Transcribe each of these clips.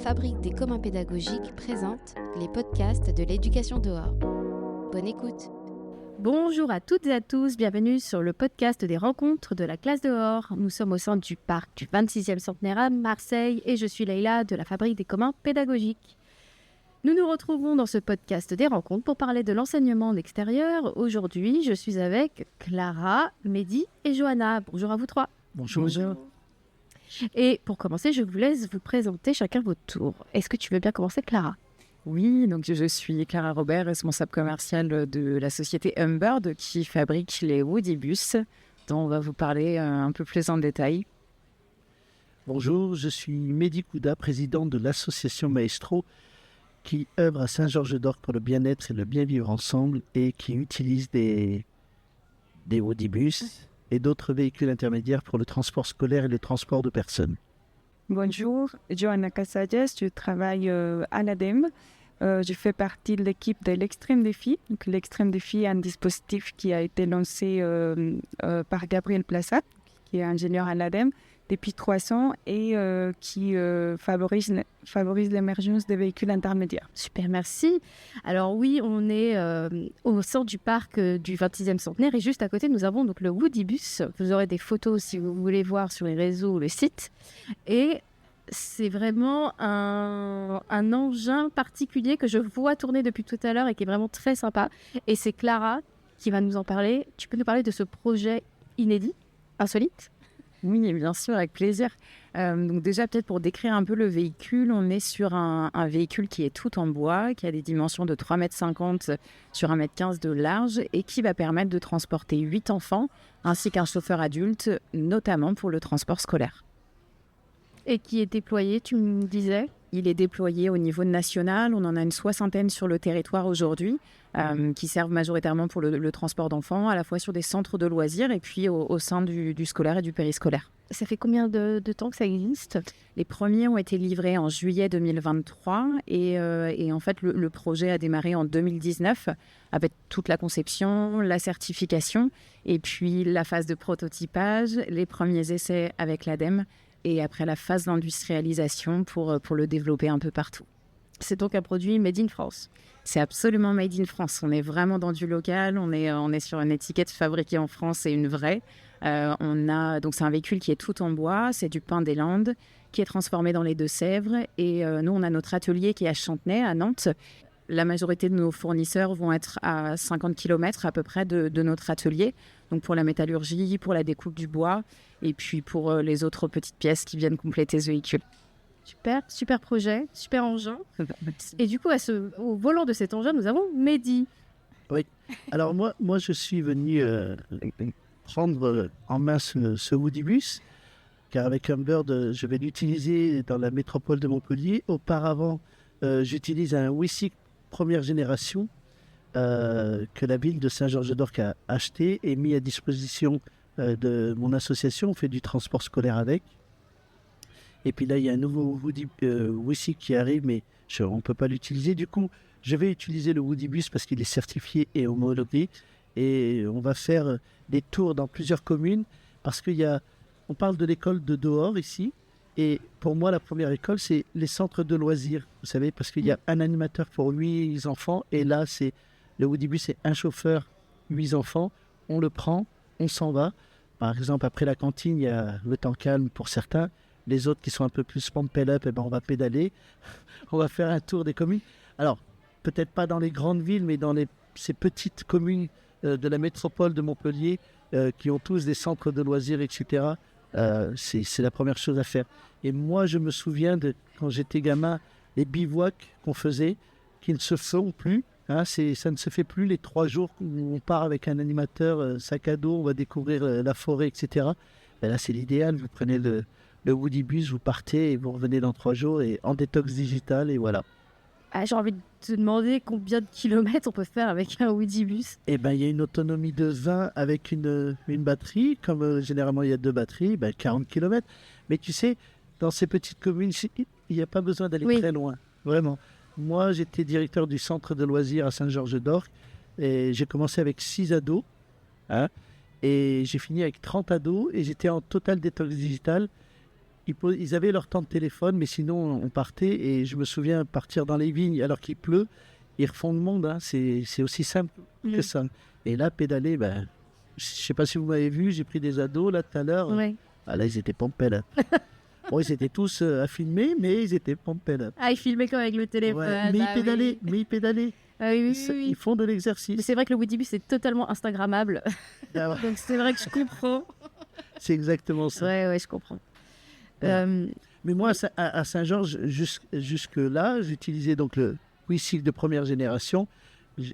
Fabrique des communs pédagogiques présente les podcasts de l'éducation dehors. Bonne écoute. Bonjour à toutes et à tous, bienvenue sur le podcast des rencontres de la classe dehors. Nous sommes au sein du parc du 26e centenaire à Marseille et je suis Leïla de la Fabrique des communs pédagogiques. Nous nous retrouvons dans ce podcast des rencontres pour parler de l'enseignement en extérieur. Aujourd'hui, je suis avec Clara, Mehdi et Johanna. Bonjour à vous trois. Bonjour. Et pour commencer, je vous laisse vous présenter chacun votre tour. Est-ce que tu veux bien commencer, Clara ? Oui, donc je suis Clara Robert, responsable commerciale de la société Humbird qui fabrique les Woodybus, dont on va vous parler un peu plus en détail. Bonjour, je suis Mehdi Kouda, président de l'association Maestro qui œuvre à Saint-Georges-d'Orc pour le bien-être et le bien vivre ensemble et qui utilise des Woodybus et d'autres véhicules intermédiaires pour le transport scolaire et le transport de personnes. Bonjour, Johanna Casages, je travaille à l'ADEME. Je fais partie de l'équipe de l'Extrême Défi. Donc, l'Extrême Défi est un dispositif qui a été lancé par Gabriel Plassat, qui est ingénieur à l'ADEME, depuis 3 ans et qui favorise l'émergence des véhicules intermédiaires. Super, merci. Alors oui, on est au centre du parc du 26e centenaire et juste à côté, nous avons donc le Woodybus. Vous aurez des photos si vous voulez voir sur les réseaux ou le site. Et c'est vraiment un engin particulier que je vois tourner depuis tout à l'heure et qui est vraiment très sympa. Et c'est Clara qui va nous en parler. Tu peux nous parler de ce projet inédit, insolite ? Oui, bien sûr, avec plaisir. Donc déjà, peut-être pour décrire un peu le véhicule, on est sur un véhicule qui est tout en bois, qui a des dimensions de 3,50 m sur 1,15 m de large et qui va permettre de transporter 8 enfants ainsi qu'un chauffeur adulte, notamment pour le transport scolaire. Et qui est déployé, tu me disais ? Il est déployé au niveau national. On en a une 60aine sur le territoire aujourd'hui qui servent majoritairement pour le transport d'enfants, à la fois sur des centres de loisirs et puis au sein du scolaire et du périscolaire. Ça fait combien de temps que ça existe ? Les premiers ont été livrés en juillet 2023 et en fait le projet a démarré en 2019 avec toute la conception, la certification et puis la phase de prototypage, les premiers essais avec l'ADEME et après la phase d'industrialisation pour le développer un peu partout. C'est donc un produit made in France. C'est absolument made in France. On est vraiment dans du local. On est sur une étiquette fabriquée en France et une vraie. Donc c'est un véhicule qui est tout en bois. C'est du pin des Landes qui est transformé dans les Deux-Sèvres. Et nous, on a notre atelier qui est à Chantenay, à Nantes. La majorité de nos fournisseurs vont être à 50 km à peu près de notre atelier. Donc pour la métallurgie, pour la découpe du bois et puis pour les autres petites pièces qui viennent compléter ce véhicule. Super projet, super engin. Et du coup, au volant de cet engin, nous avons Mehdi. Oui, alors moi je suis venu prendre en main ce Woodybus, car avec Humbird, je vais l'utiliser dans la métropole de Montpellier. Auparavant, j'utilise un WISIC première génération que la ville de Saint-Georges-d'Orc a acheté et mis à disposition de mon association. On fait du transport scolaire avec. Et puis là, il y a un nouveau WISIC qui arrive, mais on ne peut pas l'utiliser. Du coup, je vais utiliser le Woodybus parce qu'il est certifié et homologué. Et on va faire des tours dans plusieurs communes parce on parle de l'école de dehors ici. Et pour moi, la première école, c'est les centres de loisirs. Vous savez, parce qu'il y a un animateur pour 8 enfants. Et là, le Woodybus, c'est un chauffeur, 8 enfants. On le prend, on s'en va. Par exemple, après la cantine, il y a le temps calme pour certains. Les autres qui sont un peu plus pump up, on va pédaler. On va faire un tour des communes. Alors, peut-être pas dans les grandes villes, mais dans ces petites communes de la métropole de Montpellier qui ont tous des centres de loisirs, etc. C'est la première chose à faire. Et moi, je me souviens de quand j'étais gamin, les bivouacs qu'on faisait, qui ne se font plus. Ça ne se fait plus les 3 jours où on part avec un animateur, sac à dos, on va découvrir la forêt, etc. Ben là, c'est l'idéal. Vous prenez le Woodybus, vous partez et vous revenez dans 3 jours et en détox digital et voilà. J'ai envie de te demander combien de kilomètres on peut faire avec un Woodybus. Eh bien, il y a une autonomie de 20 avec une batterie. Comme généralement, il y a 2 batteries, 40 km. Mais tu sais, dans ces petites communes, il n'y a pas besoin d'aller très loin. Vraiment. Moi, j'étais directeur du centre de loisirs à Saint-Georges-d'Orc. Et j'ai commencé avec 6 ados. Et j'ai fini avec 30 ados. Et j'étais en total détox digital. ils avaient leur temps de téléphone, mais sinon, on partait. Et je me souviens partir dans les vignes alors qu'il pleut. Ils refont le monde. Hein. C'est aussi simple que ça. Et là, pédaler, je ne sais pas si vous m'avez vu, j'ai pris des ados là tout à l'heure. Ouais. Ah, là, ils étaient pompés là. Bon, ils étaient tous à filmer, mais ils étaient pompés là. Ah, ils filmaient quand avec le téléphone. Ouais, mais ils pédalaient. Ah, oui. Ils font de l'exercice. Mais c'est vrai que le Woodibus est totalement Instagrammable. Ah ouais. Donc c'est vrai que je comprends. C'est exactement ça. Ouais, je comprends. Ouais. Mais moi, à Saint-Georges, jusque-là, j'utilisais donc le WeCycle de première génération.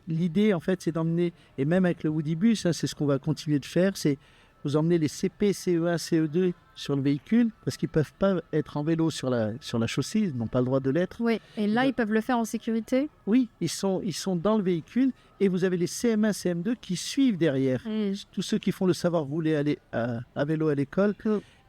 L'idée, en fait, c'est d'emmener, et même avec le Woodibus, hein, c'est ce qu'on va continuer de faire, c'est vous emmener les CP, CE1, CE2 sur le véhicule, parce qu'ils ne peuvent pas être en vélo sur la chaussée, ils n'ont pas le droit de l'être. Oui, et là, ils peuvent le faire en sécurité? Oui, ils sont dans le véhicule, et vous avez les CM1, CM2 qui suivent derrière. Tous ceux qui font le savoir rouler à vélo à l'école,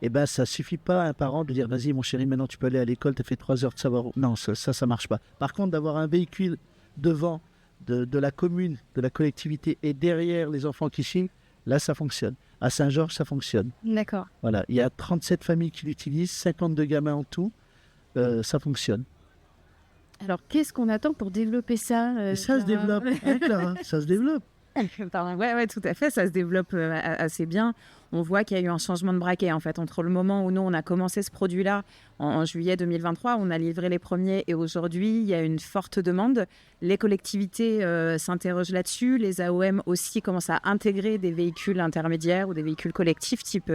et ben ça suffit pas à un parent de dire vas-y mon chéri, maintenant tu peux aller à l'école, tu as fait 3 heures de savoir. Non, ça marche pas. Par contre, d'avoir un véhicule devant de la commune, de la collectivité et derrière les enfants qui suivent, là ça fonctionne. À Saint-Georges, ça fonctionne. D'accord. Voilà, il y a 37 familles qui l'utilisent, 52 gamins en tout, ça fonctionne. Alors, qu'est-ce qu'on attend pour développer ça Ça se développe, hein, Clara, ça se développe. Ouais, tout à fait, ça se développe assez bien. On voit qu'il y a eu un changement de braquet en fait entre le moment où nous on a commencé ce produit-là en juillet 2023, on a livré les premiers et aujourd'hui il y a une forte demande. Les collectivités s'interrogent là-dessus, les AOM aussi commencent à intégrer des véhicules intermédiaires ou des véhicules collectifs type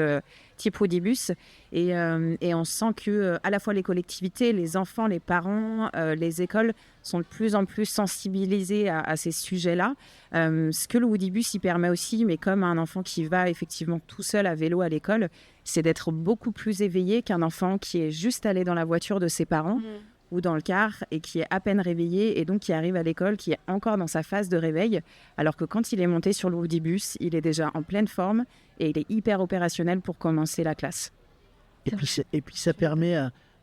Woodibus et on sent que à la fois les collectivités, les enfants, les parents, les écoles sont de plus en plus sensibilisés à ces sujets-là. Ce que le Woodibus y permet aussi, mais comme un enfant qui va effectivement tout seul à vélo à l'école, c'est d'être beaucoup plus éveillé qu'un enfant qui est juste allé dans la voiture de ses parents ou dans le car et qui est à peine réveillé et donc qui arrive à l'école, qui est encore dans sa phase de réveil, alors que quand il est monté sur le Woodibus, il est déjà en pleine forme et il est hyper opérationnel pour commencer la classe. Et puis ça permet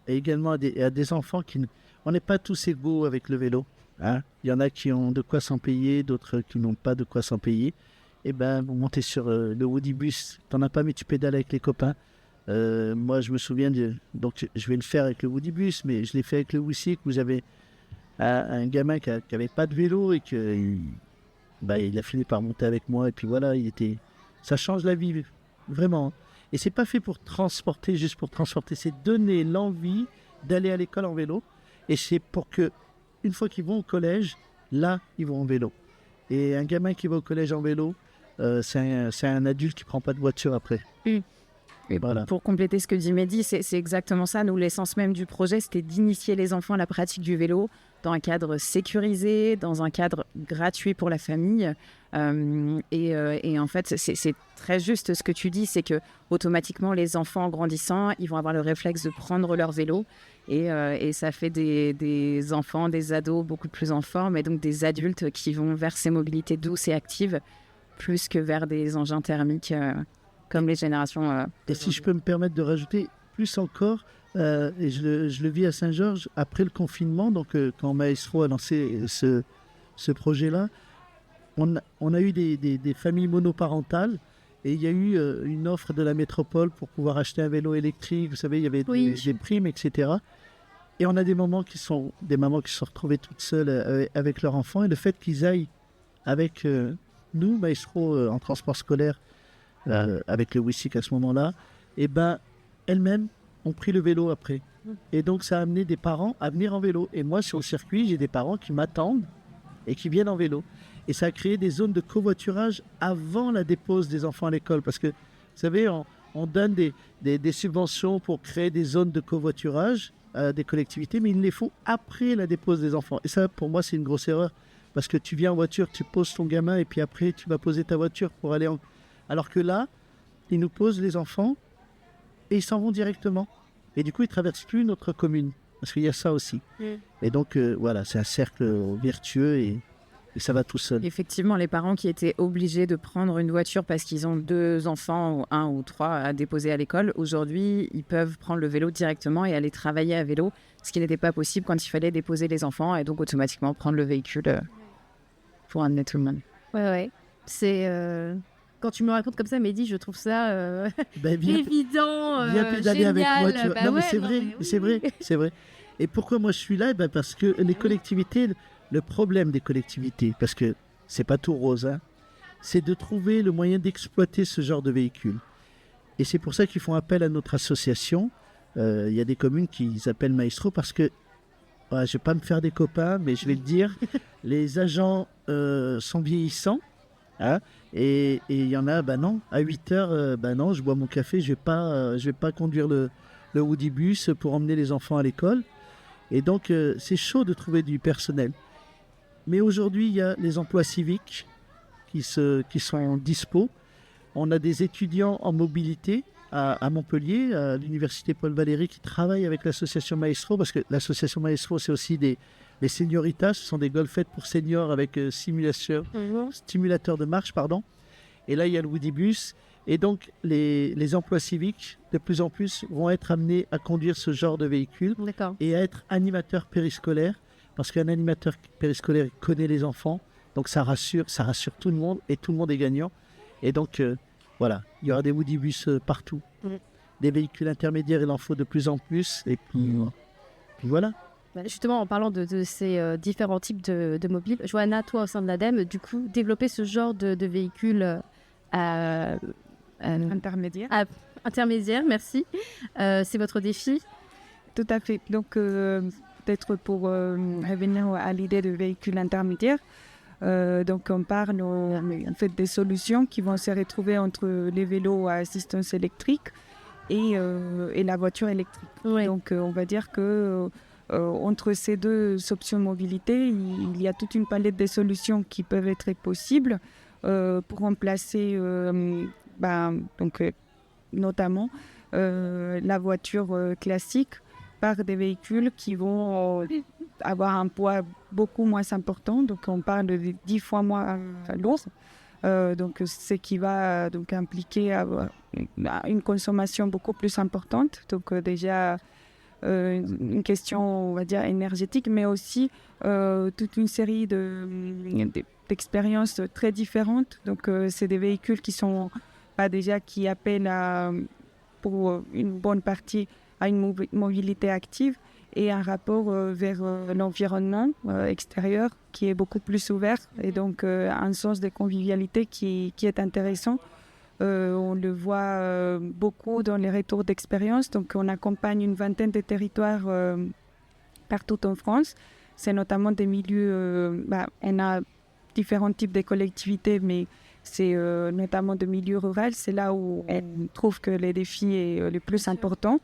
également à des enfants qui... On n'est pas tous égaux avec le vélo. Hein. Il y en a qui ont de quoi s'en payer, d'autres qui n'ont pas de quoi s'en payer. Et ben, vous montez sur le Woodibus, t'en as pas, mais tu pédales avec les copains. Moi, je me souviens, donc je vais le faire avec le Woodibus, mais je l'ai fait avec le WeCycle, où j'avais un gamin qui n'avait pas de vélo et il a fini par monter avec moi. Et puis voilà, ça change la vie, vraiment. Et c'est pas fait pour transporter, juste pour transporter, c'est donner l'envie d'aller à l'école en vélo. Et c'est pour que, une fois qu'ils vont au collège, là, ils vont en vélo. Et un gamin qui va au collège en vélo, c'est un adulte qui ne prend pas de voiture après. Et voilà. Pour compléter ce que dit Mehdi, c'est exactement ça. Nous, l'essence même du projet, c'était d'initier les enfants à la pratique du vélo dans un cadre sécurisé, dans un cadre gratuit pour la famille. Et en fait, c'est très juste ce que tu dis, c'est que automatiquement, les enfants grandissant, ils vont avoir le réflexe de prendre leur vélo. Et ça fait des enfants, des ados beaucoup plus en forme et donc des adultes qui vont vers ces mobilités douces et actives plus que vers des engins thermiques comme les générations. Et si je peux me permettre de rajouter plus encore, et je le vis à Saint-Georges, après le confinement, donc quand Maestro a lancé ce projet-là, on a eu des familles monoparentales et il y a eu une offre de la métropole pour pouvoir acheter un vélo électrique. Vous savez, il y avait des primes, etc. Et on a des mamans qui se sont retrouvées toutes seules avec leur enfant. Et le fait qu'ils aillent avec nous, Maestro, en transport scolaire, avec le WeCycle à ce moment-là, et ben elles-mêmes ont pris le vélo après. Et donc ça a amené des parents à venir en vélo. Et moi, sur le circuit, j'ai des parents qui m'attendent et qui viennent en vélo. Et ça a créé des zones de covoiturage avant la dépose des enfants à l'école. Parce que, vous savez, on donne des subventions pour créer des zones de covoiturage à des collectivités, mais ils les font après la dépose des enfants. Et ça, pour moi, c'est une grosse erreur. Parce que tu viens en voiture, tu poses ton gamin, et puis après, tu vas poser ta voiture pour aller en... Alors que là, ils nous posent les enfants, et ils s'en vont directement. Et du coup, ils ne traversent plus notre commune. Parce qu'il y a ça aussi. Et donc, voilà, c'est un cercle vertueux et ça va tout seul. Effectivement, les parents qui étaient obligés de prendre une voiture parce qu'ils ont 2 enfants, ou 1 ou 3 à déposer à l'école, aujourd'hui, ils peuvent prendre le vélo directement et aller travailler à vélo, ce qui n'était pas possible quand il fallait déposer les enfants et donc automatiquement prendre le véhicule pour amener tout le monde. Ouais. quand tu me racontes comme ça, Mehdi, je trouve ça Ben, évident, viens pédaler avec moi. Tu vois. Bah Non, mais ouais, c'est non, vrai, mais oui. c'est vrai, c'est vrai. Et pourquoi moi je suis là? Ben, parce que les collectivités, le problème des collectivités, parce que c'est pas tout rose, hein, c'est de trouver le moyen d'exploiter ce genre de véhicule. Et c'est pour ça qu'ils font appel à notre association. Il y a des communes qui appellent Maestro parce que, je ne vais pas me faire des copains, mais je vais le dire, les agents sont vieillissants. Hein, et il y en a, non, à 8 heures, non, je bois mon café, je vais pas conduire le Woody Bus pour emmener les enfants à l'école. Et donc, c'est chaud de trouver du personnel. Mais aujourd'hui, il y a les emplois civiques qui sont dispo. On a des étudiants en mobilité à Montpellier, à l'université Paul Valéry, qui travaillent avec l'association Maestro, parce que l'association Maestro, c'est aussi les senioritas, ce sont des golfettes pour seniors avec stimulateur de marche, pardon. Et là, il y a le Woody Bus. Et donc, les emplois civiques, de plus en plus, vont être amenés à conduire ce genre de véhicule et à être animateurs périscolaires, parce qu'un animateur périscolaire il connaît les enfants, donc ça rassure tout le monde, et tout le monde est gagnant. Et donc, voilà, il y aura des Woody Bus partout. Des véhicules intermédiaires, il en faut de plus en plus, et puis voilà. Justement, en parlant de ces différents types de mobiles, Johanna, toi, au sein de l'ADEME, du coup, développer ce genre de véhicules intermédiaire, merci. C'est votre défi? Tout à fait. Donc, peut-être pour revenir à l'idée de véhicules intermédiaires, donc on parle en fait des solutions qui vont se retrouver entre les vélos à assistance électrique et la voiture électrique. Ouais. Donc, on va dire que entre ces deux options de mobilité, il y a toute une palette de solutions qui peuvent être possibles pour remplacer notamment la voiture classique par des véhicules qui vont avoir un poids beaucoup moins important. Donc on parle de 10 fois moins lourd. Donc ce qui va donc impliquer une consommation beaucoup plus importante. Donc déjà une question, on va dire, énergétique, mais aussi toute une série d'expériences très différentes. Donc c'est des véhicules qui sont qui appellent pour une bonne partie à une mobilité active et un rapport vers l'environnement extérieur qui est beaucoup plus ouvert et donc un sens de convivialité qui est intéressant. On le voit beaucoup dans les retours d'expérience. Donc on accompagne une vingtaine de territoires partout en France. C'est notamment des milieux, on a différents types de collectivités, mais c'est notamment de milieux ruraux. C'est là où on trouve que le défi est le plus important.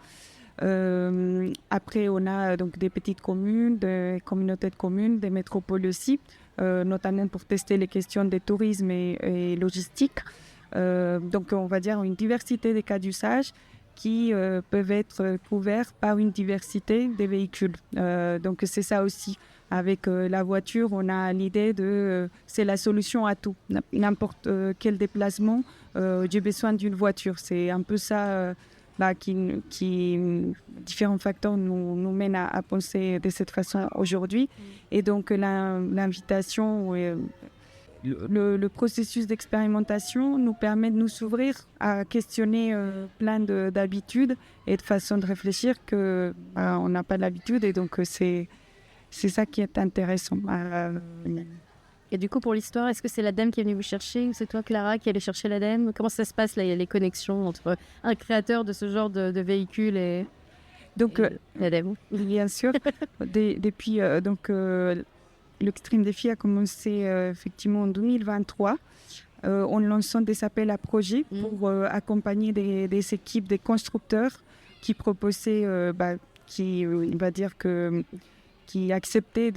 Après, on a donc des petites communes, des communautés de communes, des métropoles aussi, notamment pour tester les questions de tourisme et logistique. Donc, on va dire une diversité des cas d'usage qui peuvent être couverts par une diversité des véhicules. Donc, c'est ça aussi. Avec la voiture, on a l'idée c'est la solution à tout. N'importe quel déplacement, j'ai besoin d'une voiture. C'est un peu ça qui différents facteurs nous mènent à penser de cette façon aujourd'hui. Et donc, l'invitation, le processus d'expérimentation nous permet de nous ouvrir à questionner plein d'habitudes et de façons de réfléchir qu'on n'a pas l'habitude. Et donc, c'est ça qui est intéressant. Et du coup, pour l'histoire, est-ce que c'est l'ADEME qui est venue vous chercher ou c'est toi, Clara, qui est allée chercher l'ADEME? Comment ça se passe, là, les connexions entre un créateur de ce genre de véhicule et l'ADEME? Bien sûr. Depuis l'Extreme Défi a commencé effectivement en 2023 en lançant des appels à projets pour accompagner des équipes, des constructeurs qui proposaient, qui acceptaient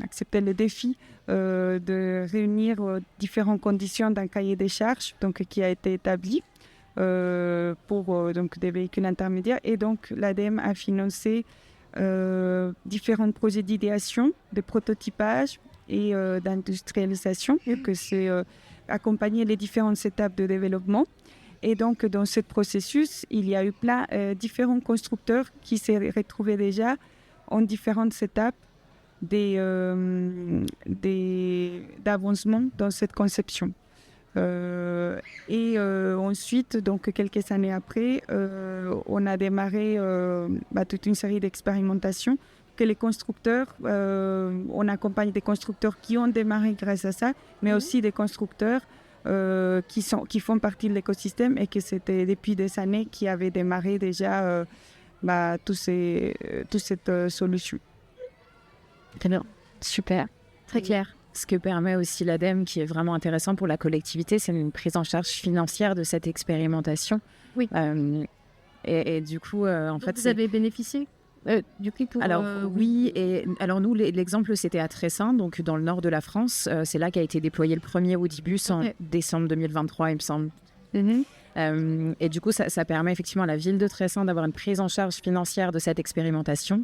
accepter le défi de réunir différentes conditions d'un cahier des charges qui a été établi pour des véhicules intermédiaires. Et donc, l'ADEME a financé différents projets d'idéation, de prototypage et d'industrialisation, que c'est accompagner les différentes étapes de développement. Et donc, dans ce processus, il y a eu différents constructeurs qui s'est retrouvés déjà en différentes étapes d'avancement dans cette conception. Ensuite, donc quelques années après, on a démarré toute une série d'expérimentations que les constructeurs, on accompagne des constructeurs qui ont démarré grâce à ça, mais aussi des constructeurs qui font partie de l'écosystème et que c'était depuis des années qui avaient démarré déjà toute cette solution. Très bien, super, très clair. Ce que permet aussi l'ADEME, qui est vraiment intéressant pour la collectivité, c'est une prise en charge financière de cette expérimentation. Oui. Et du coup, en fait, vous avez bénéficié du prix pour... Alors oui, et alors nous, l'exemple, c'était à Tressin, donc dans le nord de la France. C'est là qu'a été déployé le premier Woodibus en décembre 2023, il me semble. Et du coup, ça permet effectivement à la ville de Tressin d'avoir une prise en charge financière de cette expérimentation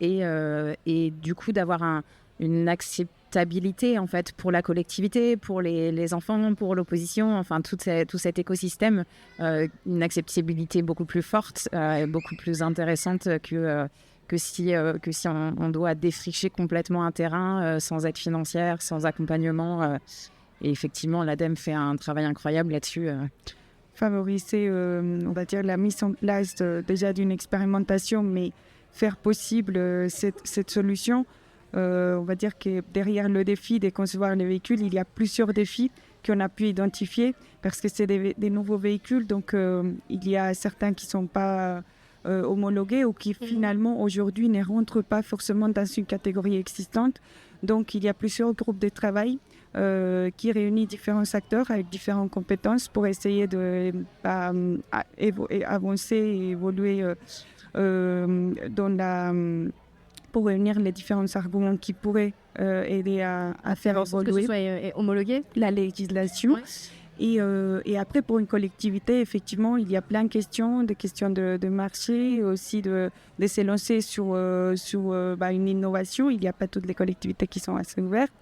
et du coup d'avoir une acceptabilité en fait pour la collectivité, pour les enfants, pour l'opposition, enfin tout cet écosystème, une acceptabilité beaucoup plus forte, beaucoup plus intéressante que si on doit défricher complètement un terrain sans aide financière, sans accompagnement. Et effectivement, l'ADEME fait un travail incroyable là-dessus. Favoriser, on va dire, la mise en place déjà d'une expérimentation, mais faire possible cette solution. On va dire que derrière le défi de concevoir les véhicules, il y a plusieurs défis qu'on a pu identifier parce que c'est des nouveaux véhicules, donc il y a certains qui ne sont pas homologués ou qui finalement aujourd'hui ne rentrent pas forcément dans une catégorie existante. Donc il y a plusieurs groupes de travail qui réunissent différents acteurs avec différentes compétences pour essayer de avancer et évoluer pour réunir les différents arguments qui pourraient aider à faire évoluer que ce soit homologué la législation. Et après, pour une collectivité, effectivement, il y a plein de questions de marché, aussi de s'élancer sur une innovation. Il n'y a pas toutes les collectivités qui sont assez ouvertes.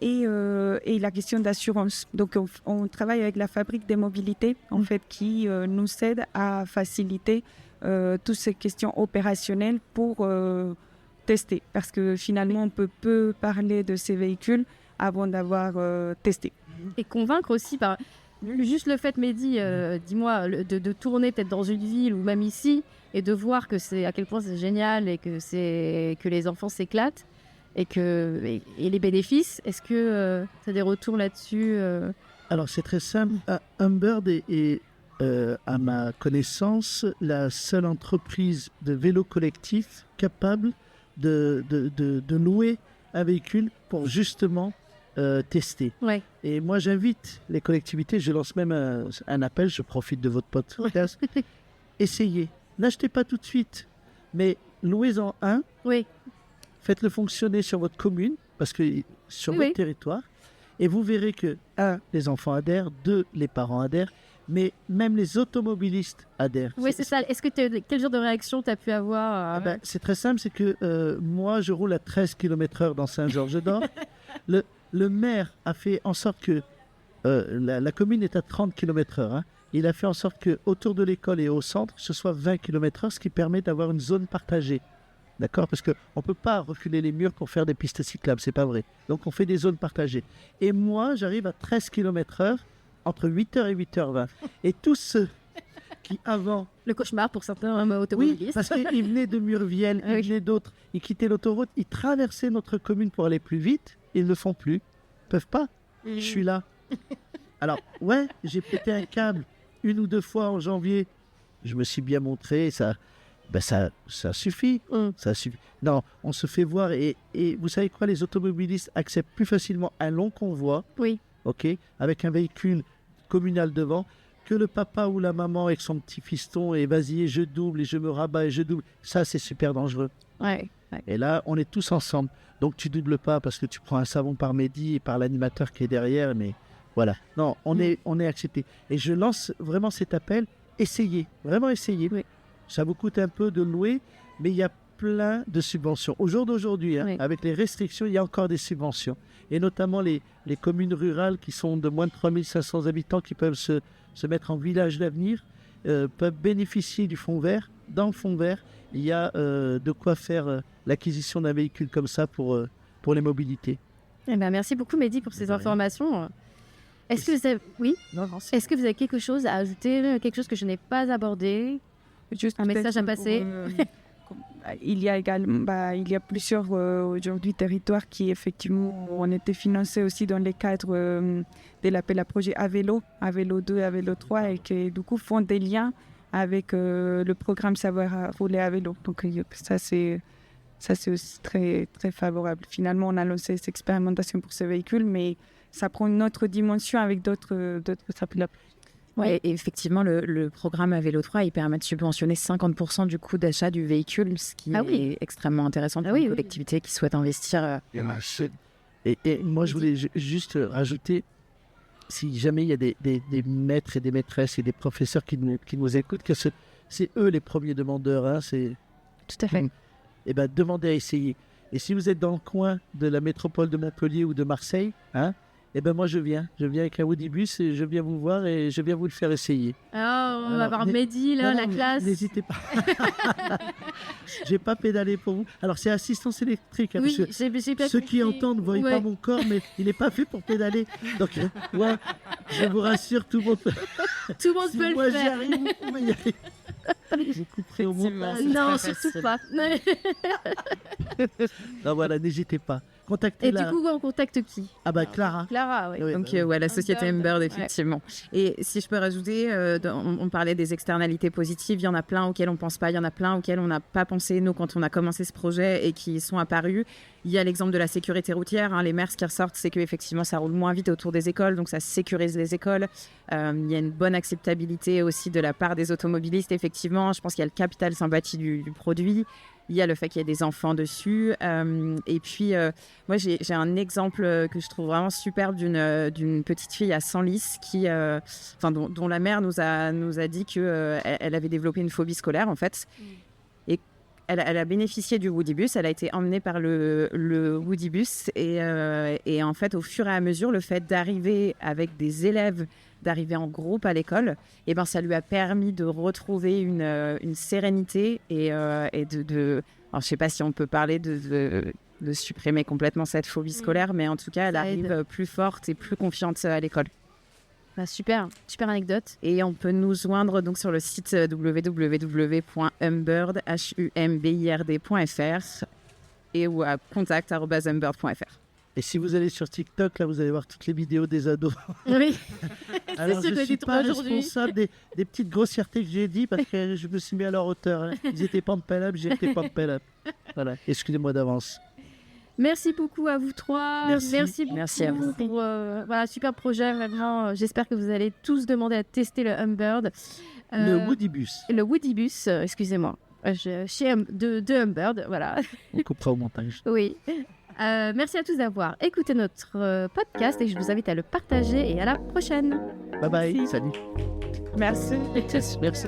Et la question d'assurance. Donc, on travaille avec la fabrique des mobilités, en fait, qui nous aide à faciliter toutes ces questions opérationnelles pour tester. Parce que finalement, on peut peu parler de ces véhicules avant d'avoir testé. Et convaincre aussi par juste le fait, Mehdi, dis-moi, de tourner peut-être dans une ville ou même ici et de voir que à quel point c'est génial et que les enfants s'éclatent et les bénéfices. Est-ce que tu as des retours là-dessus Alors, c'est très simple. Humbird est à ma connaissance, la seule entreprise de vélo collectif capable de louer un véhicule pour justement tester. Ouais. Et moi, j'invite les collectivités, je lance même un appel, je profite de votre podcast. Essayez. N'achetez pas tout de suite, mais louez-en un. Oui. Faites-le fonctionner sur votre commune, parce que sur votre territoire, et vous verrez que, 1, les enfants adhèrent, 2, les parents adhèrent, mais même les automobilistes adhèrent. Oui, c'est ça. Quel genre de réaction tu as pu avoir c'est très simple, c'est que moi, je roule à 13 km/h dans Saint-Georges-d'Or. Le maire a fait en sorte que la commune est à 30 km/h. Hein. Il a fait en sorte qu'autour de l'école et au centre, ce soit 20 km/h, ce qui permet d'avoir une zone partagée. D'accord ? Parce qu'on ne peut pas reculer les murs pour faire des pistes cyclables, c'est pas vrai. Donc on fait des zones partagées. Et moi, j'arrive à 13 km/h entre 8h et 8h20. Et tous ceux qui avant... Le cauchemar pour certains automobilistes. Oui, parce qu'ils venaient de Murviel, ils venaient d'autres, ils quittaient l'autoroute, ils traversaient notre commune pour aller plus vite, ils ne le font plus. Ils ne peuvent pas. Je suis là. Alors, ouais, j'ai pété un câble 1 ou 2 fois en janvier. Je me suis bien montré, ça suffit. Ça suffit. Non, on se fait voir et vous savez quoi, les automobilistes acceptent plus facilement un long convoi, avec un véhicule communal devant, que le papa ou la maman avec son petit fiston et vas-y, je double et je me rabats et je double. Ça, c'est super dangereux. Ouais. Et là, on est tous ensemble. Donc, tu doubles pas parce que tu prends un savon par Mehdi et par l'animateur qui est derrière, mais voilà. Non, on est accepté. Et je lance vraiment cet appel. Essayez, vraiment essayez. Oui. Ça vous coûte un peu de louer, mais il y a plein de subventions. Au jour d'aujourd'hui, avec les restrictions, il y a encore des subventions. Et notamment les communes rurales qui sont de moins de 3500 habitants, qui peuvent se mettre en village d'avenir, peuvent bénéficier du fonds vert. Dans le fonds vert, il y a de quoi faire l'acquisition d'un véhicule comme ça pour les mobilités. Eh ben, merci beaucoup, Mehdi, pour ces informations. Est-ce que vous avez... Oui Non, Est-ce que vous avez quelque chose à ajouter, quelque chose que je n'ai pas abordé? Juste Un message à peut-être passer. Il y a également, il y a plusieurs aujourd'hui territoires qui effectivement ont été financés aussi dans le cadre de l'appel à projet à vélo 2 et à vélo 3 et qui du coup font des liens avec le programme Savoir rouler à vélo. Donc ça c'est aussi très, très favorable. Finalement, on a lancé cette expérimentation pour ce véhicule, mais ça prend une autre dimension avec d'autres appels. Ouais, et effectivement, le programme à vélo 3, il permet de subventionner 50% du coût d'achat du véhicule, ce qui est extrêmement intéressant pour les collectivités qui souhaitent investir. Et moi, je voulais juste rajouter, si jamais il y a des maîtres et des maîtresses et des professeurs qui nous écoutent, que c'est eux les premiers demandeurs. Hein, Tout à fait. Eh bien, demandez à essayer. Et si vous êtes dans le coin de la métropole de Montpellier ou de Marseille, hein, eh ben moi je viens avec un Woodibus et je viens vous voir et je viens vous le faire essayer. Alors, on va voir Mehdi, là, la classe. N'hésitez pas. Je vais pas pédaler pour vous. Alors c'est assistance électrique. Hein, oui, parce que j'ai pas ceux compris. qui entendent ne voient pas mon corps, mais il n'est pas fait pour pédaler. Donc ouais, je vous rassure, tout le monde peut Tout le monde peut le faire. J'y arrive, vous pouvez y arriver. Je couperai au montage. Non, surtout pas. Non, voilà, n'hésitez pas. Contactez Et du coup, on contacte qui? Ah bah Clara. Clara, oui. Oui, Donc, bah, la société Humbird, Humbird, effectivement. Et si je peux rajouter, on parlait des externalités positives, il y en a plein auxquelles on ne pense pas, il y en a plein auxquelles on n'a pas pensé, nous, quand on a commencé ce projet et qui sont apparus. Il y a l'exemple de la sécurité routière. Hein, les maires, ce qui ressortent, c'est qu'effectivement, ça roule moins vite autour des écoles, donc ça sécurise les écoles. Il y a une bonne acceptabilité aussi de la part des automobilistes, effectivement. Je pense qu'il y a le capital sympathie du produit. Il y a le fait qu'il y ait des enfants dessus. Et puis, moi, j'ai un exemple que je trouve vraiment superbe d'une petite fille à Senlis dont la mère nous a dit qu'elle avait développé une phobie scolaire, en fait. Et elle a bénéficié du Woodibus. Elle a été emmenée par le Woodibus. Et en fait, au fur et à mesure, le fait d'arriver avec des élèves, d'arriver en groupe à l'école, et ben ça lui a permis de retrouver une sérénité et alors je sais pas si on peut parler de supprimer complètement cette phobie scolaire, mais en tout cas elle arrive plus forte et plus confiante à l'école. Bah, super anecdote. Et on peut nous joindre donc sur le site www.humbird.fr et ou à contact@humbird.fr. Et si vous allez sur TikTok, là, vous allez voir toutes les vidéos des ados. Oui. Alors, sûr je que ne suis c'est pas aujourd'hui. responsable des petites grossièretés que j'ai dit parce que je me suis mis à leur hauteur. Hein. Ils étaient pas en up, j'étais pas en up. Voilà, excusez-moi d'avance. Merci beaucoup à vous trois. Merci. Beaucoup Merci à vous. pour super projet. Vraiment, j'espère que vous allez tous demander à tester le Humbird. Le Woodibus. Le Woodibus, excusez-moi. De Humbird, voilà. On coupera au montage. Oui. Merci à tous d'avoir écouté notre podcast et je vous invite à le partager et à la prochaine. Bye bye. Merci. Salut. Merci. Merci.